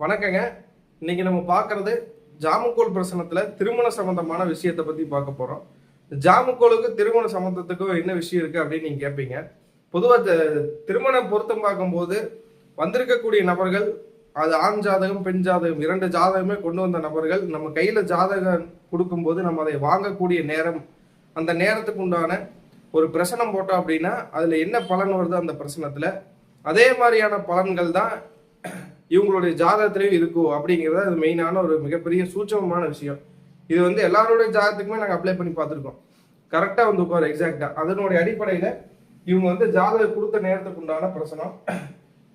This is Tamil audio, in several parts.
வணக்கங்க. இன்னைக்கு நம்ம பார்க்கறது ஜாமக்கோல் பிரசனத்துல திருமண சம்பந்தமான விஷயத்தை பத்தி பார்க்க போறோம். ஜாமக்கோலுக்கு திருமண சம்பந்தத்துக்கும் என்ன விஷயம் இருக்கு அப்படின்னு நீங்க கேட்பீங்க. பொதுவா திருமணம் பொருத்தம் பார்க்கும்போது வந்திருக்கக்கூடிய நபர்கள், அது ஆண் ஜாதகம் பெண் ஜாதகம் இரண்டு ஜாதகமே கொண்டு வந்த நபர்கள் நம்ம கையில ஜாதகம் கொடுக்கும்போது நம்ம அதை வாங்கக்கூடிய நேரம், அந்த நேரத்துக்கு உண்டான ஒரு பிரசனம் போட்டோம் அப்படின்னா அதுல என்ன பலன் வருது அந்த பிரசனத்துல அதே மாதிரியான பலன்கள் தான் இவங்களுடைய ஜாதகத்திலையும் இருக்கும் அப்படிங்கிறது அது மெயினான ஒரு மிகப்பெரிய சூட்சமமான விஷயம். இது எல்லாருடைய ஜாதகத்துக்குமே நாங்கள் அப்ளை பண்ணி பார்த்துருக்கோம். கரெக்டாக உட்கார் எக்ஸாக்டா அதனுடைய அடிப்படையில் இவங்க ஜாதகம் கொடுத்த நேரத்துக்கு உண்டான பிரசனம்.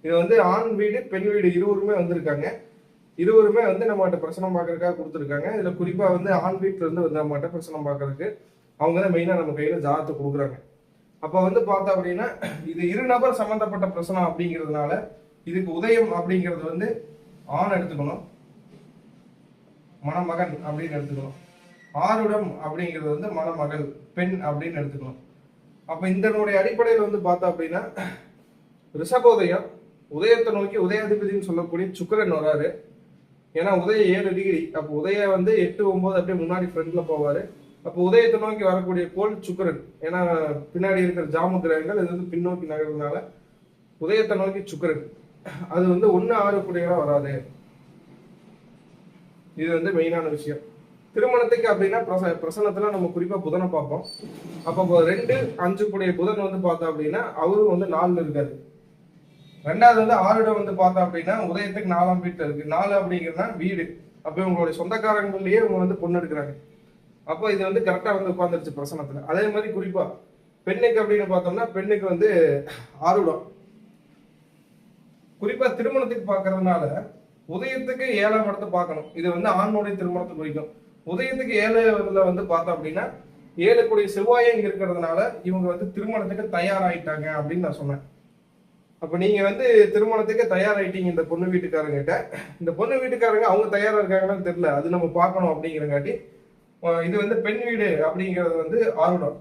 இது ஆண் வீடு பெண் வீடு இருவருமே வந்திருக்காங்க. இருவருமே நம்மகிட்ட பிரசனம் பார்க்கறதுக்காக கொடுத்துருக்காங்க. இதுல குறிப்பா ஆண் வீட்டுல இருந்து நம்மகிட்ட பிரசனம் பார்க்கறதுக்கு அவங்க தான் மெயினா நம்ம கையில ஜாதகத்தை கொடுக்குறாங்க. அப்ப பார்த்தா அப்படின்னா இது இரு நபர் சம்பந்தப்பட்ட பிரசனம் அப்படிங்கிறதுனால இதுக்கு உதயம் அப்படிங்கிறது ஆண் எடுத்துக்கணும், மணமகன் அப்படின்னு எடுத்துக்கணும். ஆருடம் அப்படிங்கிறது மணமகள் பெண் அப்படின்னு எடுத்துக்கணும். அப்ப இதனுடைய அடிப்படையில் பார்த்தா அப்படின்னா ரிஷபோதயம் உதயத்தை நோக்கி உதயாதிபதினு சொல்லக்கூடிய சுக்கிரன் வராரு. ஏன்னா உதயம் 7 டிகிரி. அப்போ உதய 8, 9 அப்படியே முன்னாடி ஃப்ரண்ட்ல போவாரு. அப்போ உதயத்தை நோக்கி வரக்கூடிய கோள் சுக்கிரன். ஏன்னா பின்னாடி இருக்கிற ஜாம கிரகங்கள் இது பின்னோக்கி நகர்றதுனால உதயத்தை நோக்கி சுக்கிரன். அது 1, 6 கூடியவரா வராது. இது மெயினான விஷயம். திருமணத்துக்கு அப்படின்னா பிரசனத்துல நம்ம குறிப்பா புதனை பார்ப்போம். அப்போ 2, 5 கூடிய புதன் பார்த்தா அப்படின்னா அவரும் 4ல இருக்காரு. ரெண்டாவது ஆறுடம் பார்த்தா அப்படின்னா உதயத்துக்கு 4ஆம் வீட்டுல இருக்கு. 4 அப்படிங்கிறதுனா வீடு. அப்ப உங்களுடைய சொந்தக்காரங்களையே இவங்க பொண்ணு எடுக்கிறாங்க. அப்போ இது கரெக்டா உட்காந்துருச்சு பிரசனத்துல. அதே மாதிரி குறிப்பா பெண்ணுக்கு அப்படின்னு பார்த்தோம்னா பெண்ணுக்கு ஆறுடம். குறிப்பா திருமணத்துக்கு பார்க்கறதுனால உதயத்துக்கு 7ஆம் இடத்தை பார்க்கணும். இது ஆண்களுடைய திருமணத்தை குறிக்கும். உதயத்துக்கு 7ல பார்த்தோம் அப்படின்னா 7 கூடிய செவ்வாயே இங்க இருக்கிறதுனால இவங்க திருமணத்துக்கு தயாராயிட்டாங்க அப்படின்னு நான் சொன்னேன். அப்ப நீங்க திருமணத்துக்கு தயாராயிட்டீங்க இந்த பொண்ணு வீட்டுக்காரங்கிட்ட. இந்த பொண்ணு வீட்டுக்காரங்க அவங்க தயாரா இருக்காங்கன்னு தெரியல, அது நம்ம பார்க்கணும் அப்படிங்கிறங்காட்டி இது பெண் வீடு அப்படிங்கிறது ஆறுடம்.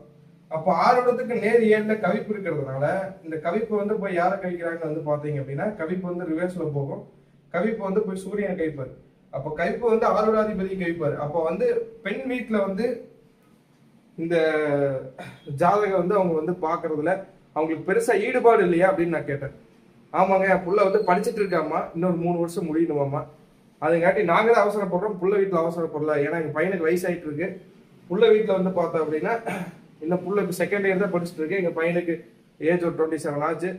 அப்போ ஆறுடத்துக்கு நேர் 7ல கவிப்பு இருக்கிறதுனால இந்த கவிப்பு போய் யாரை கவிக்கிறாங்கன்னு பாத்தீங்க அப்படின்னா கவிப்பு ரிவர்ஸ்ல போகும். கவிப்பு போய் சூரியனை கவிப்பாரு. அப்போ கவிப்பு ஆறுடாதிபதி கவிப்பாரு. அப்போ பெண் வீட்டுல இந்த ஜாதகம் அவங்க பாக்குறதுல அவங்களுக்கு பெருசா ஈடுபாடு இல்லையா அப்படின்னு நான் கேட்டேன். ஆமாங்க, என் புள்ள படிச்சுட்டு இருக்காமா, இன்னொரு 3 வருஷம் முடியணுமாமா. அதுங்காட்டி நாங்க தான் அவசரப்படுறோம், புள்ள வீட்டுல அவசரப்படல. ஏன்னா எங்க பையனுக்கு வயசாயிட்டு இருக்கு. புள்ள வீட்டுல பார்த்தோம் அப்படின்னா இந்த புள்ள இப்போ 2nd இயர் தான் படிச்சுட்டு இருக்கு. எங்க பையனுக்கு ஏஜ் ஒரு 27 ஆச்சு.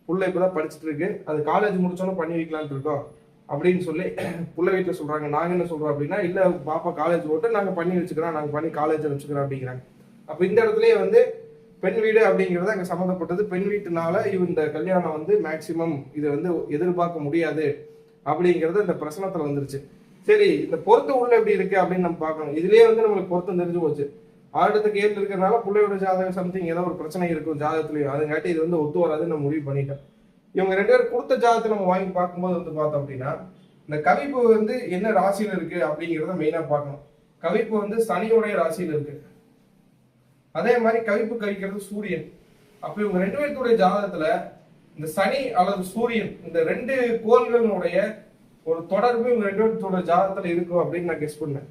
புள்ள இப்பதான் படிச்சுட்டு இருக்கு. அது காலேஜ் முடிச்சோன்னு பண்ணி வைக்கலான்ட்டு இருக்கோம் அப்படின்னு சொல்லி புள்ள வீட்டுல சொல்றாங்க. நாங்க என்ன சொல்றோம் அப்படின்னா இல்ல பாப்பா காலேஜ் போட்டு நாங்க பண்ணி வச்சுக்கிறோம், நாங்க பண்ணி காலேஜ் வச்சுக்கிறோம் அப்படிங்கிறாங்க. அப்ப இந்த இடத்துலயே பெண் வீடு அப்படிங்கிறது அங்க சம்மந்தப்பட்டது. பெண் வீட்டுனால இந்த கல்யாணம் மேக்சிமம் இதை எதிர்பார்க்க முடியாது அப்படிங்கிறது இந்த பிரசனத்துல வந்துருச்சு. சரி, இந்த பொருத்தம் உள்ள எப்படி இருக்கு அப்படின்னு நம்ம பார்க்கணும். இதுலயே நம்மளுக்கு பொருத்தம் தெரிஞ்சு போச்சு. ஆறுடத்துக்கு 7 இருக்கிறதுனால பிள்ளையோட ஜாதகம் சம்திங் ஏதோ ஒரு பிரச்சனை இருக்கும் ஜாதகத்துலயும். அதுங்காட்டி இது ஒத்து வராதுன்னு நம்ம முடிவு பண்ணிட்டோம். இவங்க 2 பேரும் கொடுத்த ஜாதகத்தை நம்ம வாங்கி பார்க்கும்போது பார்த்தோம் அப்படின்னா இந்த கவிப்பு என்ன ராசியில இருக்கு அப்படிங்கிறத மெயினா பார்க்கணும். கவிப்பு சனியோடைய ராசியில இருக்கு. அதே மாதிரி கவிப்பு கவிக்கிறது சூரியன். அப்ப இவங்க 2 பேருடைய ஜாதகத்துல இந்த சனி அல்லது சூரியன் இந்த 2 கோள்களுடைய ஒரு தொடர்பு இவங்க 2 பேருடைய ஜாதகத்துல இருக்கும் அப்படின்னு நான் கெஸ் பண்ணேன்.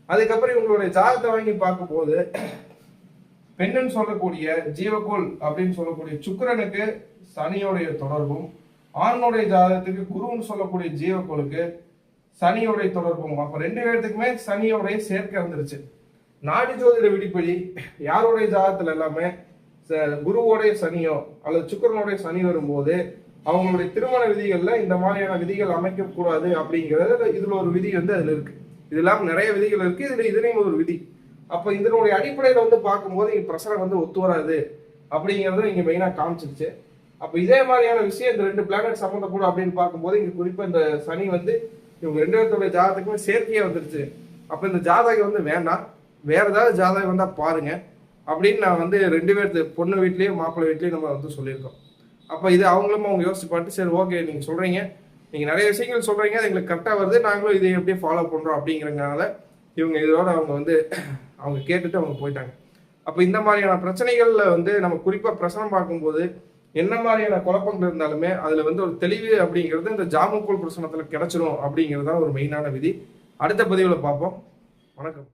அதுக்கப்புறம் இவங்களுடைய ஜாதகத்தை வாங்கி பார்க்கும் போது பெண்ணுன்னு சொல்லக்கூடிய ஜீவகோள் அப்படின்னு சொல்லக்கூடிய சுக்கிரனுக்கு சனியோடைய தொடர்பும், ஆணுடைய ஜாதகத்துக்கு குருன்னு சொல்லக்கூடிய ஜீவகோளுக்கு சனியோடைய தொடர்பும். அப்ப 2 பேர்த்துக்குமே சனியோடைய சேர்க்கை வந்துருச்சு. நாடி ஜோதிட விதிப்படி யாருடைய ஜாதகத்துல எல்லாமே குருவோடைய சனியோ அல்லது சுக்கிரனுடைய சனி வரும்போது அவங்களுடைய திருமண விதிகள்ல இந்த மாதிரியான விதிகள் அமைக்க கூடாது அப்படிங்கிறது இதுல ஒரு விதி அதுல இருக்கு. இதெல்லாம் நிறைய விதிகள் இருக்கு. இதுலயும் ஒரு விதி. அப்ப இதனுடைய அடிப்படையில பார்க்கும்போது இங்க பிரசனம் ஒத்து வராது அப்படிங்கறத இங்க மெயினா காமிச்சிருச்சு. அப்ப இதே மாதிரியான விஷயம் இந்த 2 பிளானட் சம்பந்தப்படும் அப்படின்னு பார்க்கும்போது இங்க குறிப்பா இந்த சனி இவங்க 2 பேருடைய ஜாதகத்துக்குமே சேர்க்கையே வந்துருச்சு. அப்ப இந்த ஜாதகம் வேண்டாம், வேற ஏதாவது ஜாதகம் வந்தா பாருங்க அப்படின்னு நான் 2 பேர்த்து பொண்ணு வீட்லயும் மாப்பிள்ளை வீட்லயும் நம்ம சொல்லியிருக்கோம். அப்ப இது அவங்களும் அவங்க யோசிச்சு பார்த்து சரி ஓகே நீங்க சொல்றீங்க, நீங்க நிறைய விஷயங்கள் சொல்றீங்க, அது எங்களுக்கு கரெக்டா வருது, நாங்களும் இதை எப்படியே ஃபாலோ பண்றோம் அப்படிங்கிறதுனால இவங்க இதோட அவங்க அவங்க கேட்டுட்டு அவங்க போயிட்டாங்க. அப்ப இந்த மாதிரியான பிரச்சனைகள்ல நம்ம குறிப்பா பிரசனம் பார்க்கும்போது என்ன மாதிரியான குழப்பங்கள் இருந்தாலுமே அதுல வந்து ஒரு தெளிவு அப்படிங்கிறது இந்த ஜாமக்கோள் பிரசனத்துல கிடைச்சிரும் அப்படிங்கிறது தான் ஒரு மெயினான விதி. அடுத்த பதிவுல பார்ப்போம். வணக்கம்.